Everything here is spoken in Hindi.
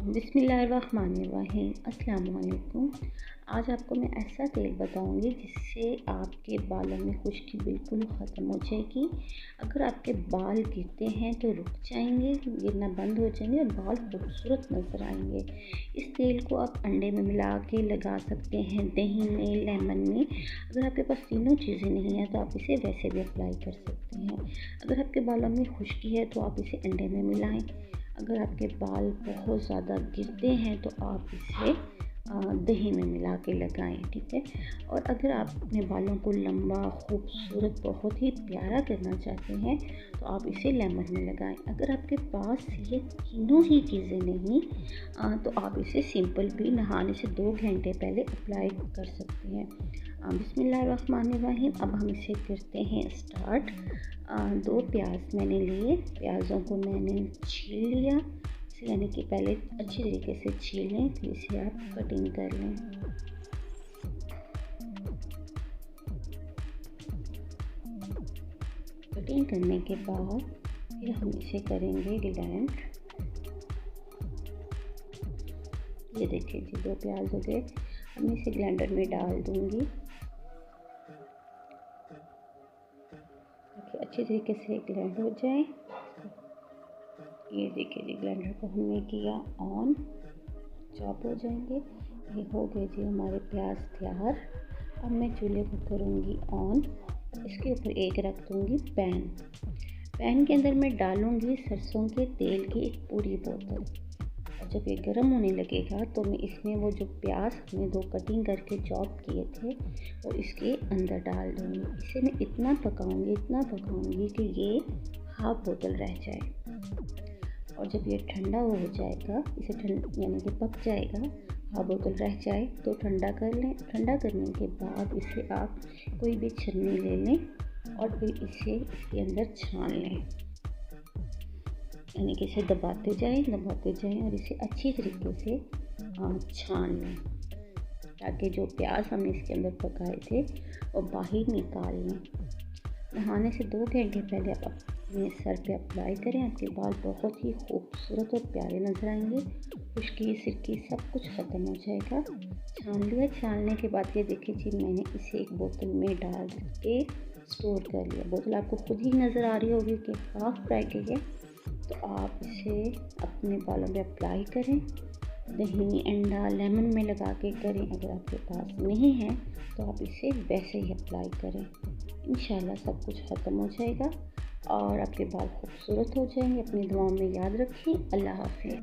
बिस्मिल्लाहिर्रहमानिर्रहीम। अस्सलाम वालेकुम। आज आपको मैं ऐसा तेल बताऊंगी जिससे आपके बालों में खुश्की बिल्कुल ख़त्म हो जाएगी। अगर आपके बाल गिरते हैं तो रुक जाएंगे, गिरना बंद हो जाएंगे और बाल खूबसूरत नज़र आएंगे। इस तेल को आप अंडे में मिला के लगा सकते हैं, दही में, लेमन में। अगर आपके पास तीनों चीज़ें नहीं हैं तो आप इसे वैसे भी अप्लाई कर सकते हैं। अगर आपके बालों में खुश्की है तो आप इसे अंडे में मिलाएं। अगर आपके बाल बहुत ज़्यादा गिरते हैं तो आप इसे दही में मिला के लगाएं, ठीक है। और अगर आप अपने बालों को लंबा, खूबसूरत, बहुत ही प्यारा करना चाहते हैं तो आप इसे लेमन में लगाएं। अगर आपके पास ये तीनों ही चीज़ें नहीं तो आप इसे सिंपल भी नहाने से 2 घंटे पहले अप्लाई कर सकते हैं। बिस्मिल्लाहिर्रहमानिर्रहीम। अब हम इसे करते हैं स्टार्ट। 2 प्याज मैंने लिए, प्याज़ों को मैंने छील लिया, यानी कि पहले अच्छी तरीके से छील लें, फिर इसे आप कटिंग कर लें। कटिंग करने के बाद फिर हम इसे करेंगे ग्राइंड। ये देखिए जी, 2 प्याज हो गए। अब मैं इसे ग्राइंडर में डाल दूंगी। अच्छी तरीके से ग्राइंड हो जाए। ये देखिए जी, ग्राइंडर को हमने किया ऑन, चॉप हो जाएंगे। ये हो गए जी हमारे प्याज तैयार। अब मैं चूल्हे को करूँगी ऑन। इसके ऊपर एक रख दूँगी पैन के अंदर मैं डालूँगी सरसों के तेल की एक पूरी बोतल। और जब ये गर्म होने लगेगा तो मैं इसमें वो जो प्याज हमने 2 कटिंग करके चॉप किए थे वो इसके अंदर डाल दूँगी। इसे मैं इतना पकाऊँगी कि ये हाफ बोतल रह जाए। और जब ये ठंडा हो जाएगा, इसे यानी कि पक जाएगा, हाफ बोतल रह जाए तो ठंडा कर लें। ठंडा करने के बाद इसे आप कोई भी छन्नी ले लें और फिर इसे इसके अंदर छान लें, यानी कि इसे दबाते जाएं और इसे अच्छी तरीके से छान लें, ताकि जो प्याज हमने इसके अंदर पकाए थे वो बाहर निकाल लें। नहाने से 2 घंटे पहले आप अपने सर पे अप्लाई करें, आपके बाल बहुत ही खूबसूरत और प्यारे नज़र आएंगे। खुश्की, सिरकी सब कुछ ख़त्म हो जाएगा। छान लिया। छानने के बाद ये देखिए जी, मैंने इसे एक बोतल में डाल के स्टोर कर लिया। बोतल आपको खुद ही नज़र आ रही होगी कि हाफ फ्राई की है। तो आप इसे अपने बालों में अप्लाई करें, दही, अंडा, लेमन में लगा के करें। अगर आपके पास नहीं है तो आप इसे वैसे ही अप्लाई करें। इंशाल्लाह सब कुछ ख़त्म हो जाएगा और आपके बाल खूबसूरत हो जाएंगे। अपनी दुआओं में याद रखें। अल्लाह हाफ़िज़।